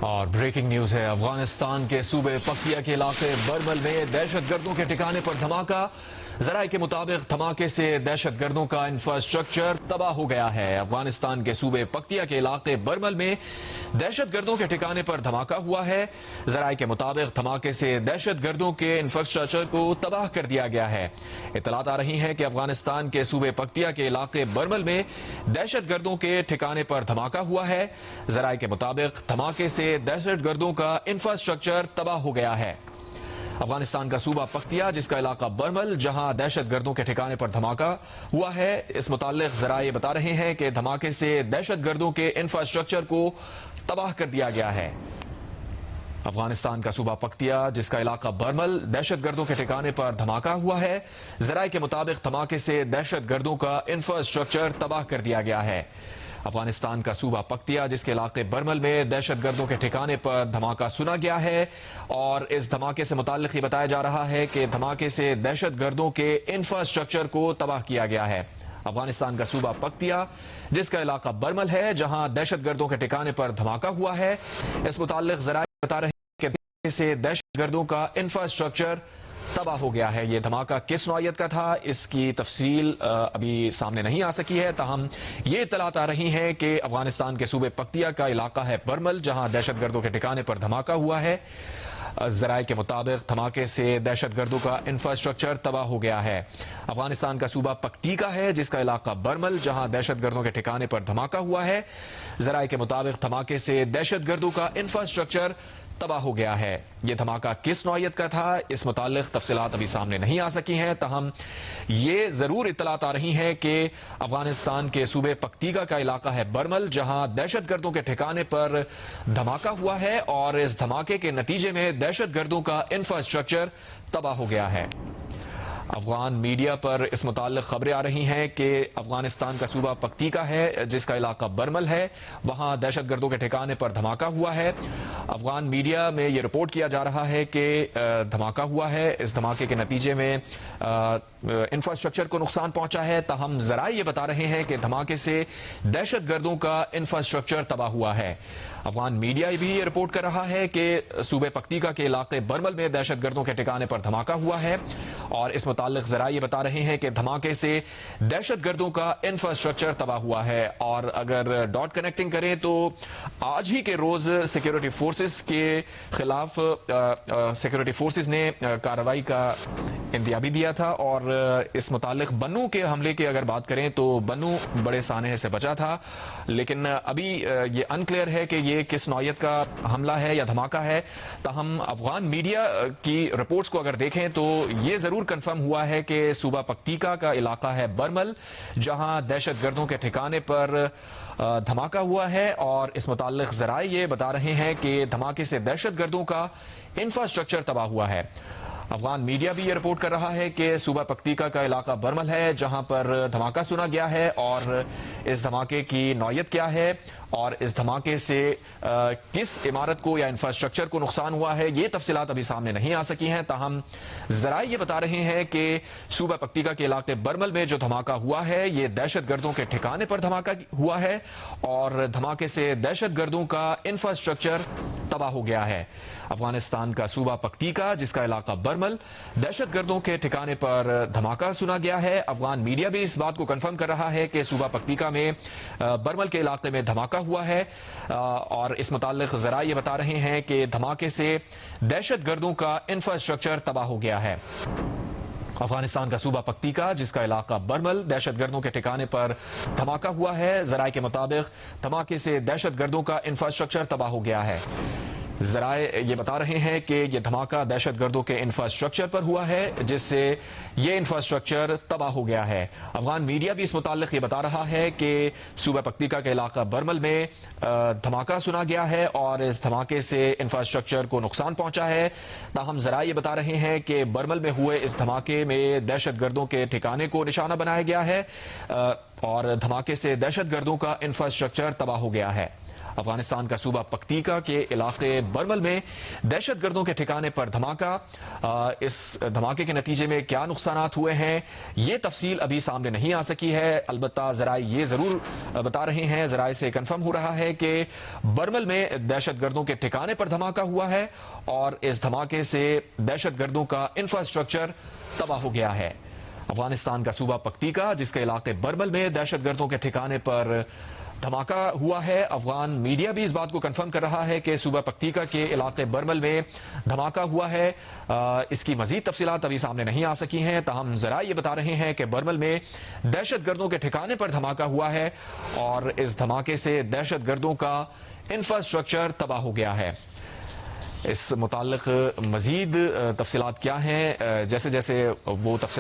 اور breaking news ہے، افغانستان کے صوبے پکتیا کے علاقے برمل میں دہشت گردوں کے ٹھکانے پر دھماکہ۔ ذرائع کے مطابق دھماکے سے دہشت گردوں کا انفراسٹرکچر تباہ ہو گیا ہے۔ افغانستان کے صوبے پکتیا کے علاقے برمل میں دہشت گردوں کے ٹھکانے پر دھماکہ ہوا ہے۔ ذرائع کے مطابق دھماکے سے دہشت گردوں کے انفراسٹرکچر کو تباہ کر دیا گیا ہے۔ اطلاعات آ رہی ہیں کہ افغانستان کے صوبے پکتیا کے علاقے برمل میں دہشت گردوں کے ٹھکانے پر دھماکہ ہوا ہے۔ ذرائع کے مطابق دھماکے سے دہشت گردوں کا انفراسٹرکچر تباہ ہو گیا ہے۔ افغانستان کا صوبہ پکتیا، جس کا علاقہ برمل، جہاں دہشت گردوں کے ٹھکانے پر دھماکہ ہوا ہے، اس متعلق ذرائع بتا رہے ہیں کہ دھماکے سے دہشت گردوں کے انفراسٹرکچر کو تباہ کر دیا گیا ہے۔ افغانستان کا صوبہ پکتیا، جس کا علاقہ برمل، دہشت گردوں کے ٹھکانے پر دھماکہ ہوا ہے۔ ذرائع کے مطابق دھماکے سے دہشت گردوں کا انفراسٹرکچر تباہ کر دیا گیا ہے۔ افغانستان کا صوبہ پکتیا، جس کے علاقے برمل میں دہشت گردوں کے ٹھکانے پر دھماکہ سنا گیا ہے، اور اس دھماکے سے متعلق یہ بتایا جا رہا ہے کہ دھماکے سے دہشت گردوں کے انفراسٹرکچر کو تباہ کیا گیا ہے۔ افغانستان کا صوبہ پکتیا، جس کا علاقہ برمل ہے، جہاں دہشت گردوں کے ٹھکانے پر دھماکہ ہوا ہے، اس متعلق ذرائع بتا رہے ہیں کہ دھماکے سے دہشت گردوں کا انفراسٹرکچر تباہ ہو گیا ہے۔ یہ دھماکہ کس نوعیت کا تھا، اس کی تفصیل ابھی سامنے نہیں آ سکی ہے، تاہم یہ اطلاعات آ رہی ہیں کہ افغانستان کے صوبے پکتیا کا علاقہ ہے برمل، جہاں دہشت گردوں کے ٹھکانے پر دھماکہ ہوا ہے۔ ذرائع کے مطابق دھماکے سے دہشت گردوں کا انفراسٹرکچر تباہ ہو گیا ہے۔ افغانستان کا صوبہ پکتیکا ہے، جس کا علاقہ برمل، جہاں دہشت گردوں کے ٹھکانے پر دھماکہ ہوا ہے۔ ذرائع کے مطابق دھماکے سے دہشت گردوں کا انفراسٹرکچر تباہ ہو گیا ہے۔ یہ دھماکہ کس نوعیت کا تھا، اس متعلق تفصیلات ابھی سامنے نہیں آ سکی ہیں، تاہم یہ ضرور اطلاعات آ رہی ہیں کہ افغانستان کے صوبے پکتیکا کا علاقہ ہے برمل، جہاں دہشت گردوں کے ٹھکانے پر دھماکہ ہوا ہے، اور اس دھماکے کے نتیجے میں دہشت گردوں کا انفراسٹرکچر تباہ ہو گیا ہے۔ افغان میڈیا پر اس متعلق خبریں آ رہی ہیں کہ افغانستان کا صوبہ پکتیکا ہے، جس کا علاقہ برمل ہے، وہاں دہشت گردوں کے ٹھکانے پر دھماکہ ہوا ہے۔ افغان میڈیا میں یہ رپورٹ کیا جا رہا ہے کہ دھماکہ ہوا ہے، اس دھماکے کے نتیجے میں انفراسٹرکچر کو نقصان پہنچا ہے، تاہم ذرائع یہ بتا رہے ہیں کہ دھماکے سے دہشت گردوں کا انفراسٹرکچر تباہ ہوا ہے۔ افغان میڈیا بھی یہ رپورٹ کر رہا ہے کہ صوبے پکتیکا کے علاقے برمل میں دہشت گردوں کے ٹھکانے پر دھماکہ ہوا ہے، اور اس متعلق ذرائع یہ بتا رہے ہیں کہ دھماکے سے دہشت گردوں کا انفراسٹرکچر تباہ ہوا ہے۔ اور اگر ڈاٹ کنیکٹنگ کریں تو آج ہی کے روز سیکیورٹی فورسز کے خلاف سیکیورٹی فورسز نے کارروائی کا انتیابی دیا تھا، اور اس متعلق بنو کے حملے کی اگر بات کریں تو بنو بڑے سانحے سے بچا تھا، لیکن ابھی یہ انکلیئر ہے کہ یہ کس نوعیت کا حملہ ہے یا دھماکہ ہے۔ تاہم افغان میڈیا کی رپورٹس کو اگر دیکھیں تو یہ ضرور کنفرم ہوا ہے کہ صوبہ پکتیکا کا علاقہ ہے برمل، جہاں دہشت گردوں کے ٹھکانے پر دھماکہ ہوا ہے، اور اس متعلق ذرائع یہ بتا رہے ہیں کہ دھماکے سے دہشت گردوں کا انفراسٹرکچر تباہ ہوا ہے۔ افغان میڈیا بھی یہ رپورٹ کر رہا ہے کہ صوبہ پکتیکا کا علاقہ برمل ہے، جہاں پر دھماکہ سنا گیا ہے، اور اس دھماکے کی نوعیت کیا ہے اور اس دھماکے سے کس عمارت کو یا انفراسٹرکچر کو نقصان ہوا ہے، یہ تفصیلات ابھی سامنے نہیں آ سکی ہیں، تاہم ذرائع یہ بتا رہے ہیں کہ صوبہ پکتیکا کے علاقے برمل میں جو دھماکہ ہوا ہے، یہ دہشت گردوں کے ٹھکانے پر دھماکہ ہوا ہے، اور دھماکے سے دہشت گردوں کا انفراسٹرکچر تباہ ہو گیا ہے۔ افغانستان کا صوبہ پکتیکا، جس کا علاقہ برمل، دہشت گردوں کے ٹھکانے پر دھماکہ سنا گیا ہے۔ افغان میڈیا بھی اس بات کو کنفرم کر رہا ہے کہ صوبہ پکتیکا میں برمل کے علاقے میں دھماکہ ہوا ہے، اور اس متعلق ذرائع یہ بتا رہے ہیں کہ دھماکے سے دہشت گردوں کا انفراسٹرکچر تباہ ہو گیا ہے۔ افغانستان کا صوبہ پکتیکا، جس کا علاقہ برمل، دہشت گردوں کے ٹھکانے پر دھماکہ ہوا ہے۔ ذرائع کے مطابق دھماکے سے دہشت گردوں کا انفراسٹرکچر تباہ ہو گیا ہے۔ ذرائع یہ بتا رہے ہیں کہ یہ دھماکہ دہشت گردوں کے انفراسٹرکچر پر ہوا ہے، جس سے یہ انفراسٹرکچر تباہ ہو گیا ہے۔ افغان میڈیا بھی اس متعلق یہ بتا رہا ہے کہ صوبہ پکتیکا کے علاقہ برمل میں دھماکہ سنا گیا ہے، اور اس دھماکے سے انفراسٹرکچر کو نقصان پہنچا ہے، تاہم ذرائع یہ بتا رہے ہیں کہ برمل میں ہوئے اس دھماکے میں دہشت گردوں کے ٹھکانے کو نشانہ بنایا گیا ہے، اور دھماکے سے دہشت گردوں کا انفراسٹرکچر تباہ ہو گیا ہے۔ افغانستان کا صوبہ پکتیکا کے علاقے برمل میں دہشت گردوں کے ٹھکانے پر دھماکہ۔ اس دھماکے کے نتیجے میں کیا نقصانات ہوئے ہیں یہ تفصیل ابھی سامنے نہیں آ سکی ہے، البتہ ذرائع یہ ضرور بتا رہے ہیں، ذرائع سے کنفرم ہو رہا ہے کہ برمل میں دہشت گردوں کے ٹھکانے پر دھماکہ ہوا ہے اور اس دھماکے سے دہشت گردوں کا انفراسٹرکچر تباہ ہو گیا ہے۔ افغانستان کا صوبہ پکتیکا جس کے علاقے برمل میں دہشت گردوں کے ٹھکانے پر دھماکہ ہوا ہے، افغان میڈیا بھی اس بات کو کنفرم کر رہا ہے کہ صوبہ پکتیکا کے علاقے برمل میں دھماکہ ہوا ہے۔ اس کی مزید تفصیلات ابھی سامنے نہیں آ سکی ہیں، تاہم ذرائع یہ بتا رہے ہیں کہ برمل میں دہشت گردوں کے ٹھکانے پر دھماکہ ہوا ہے اور اس دھماکے سے دہشت گردوں کا انفراسٹرکچر تباہ ہو گیا ہے۔ اس متعلق مزید تفصیلات کیا ہیں، جیسے جیسے وہ تفصیلات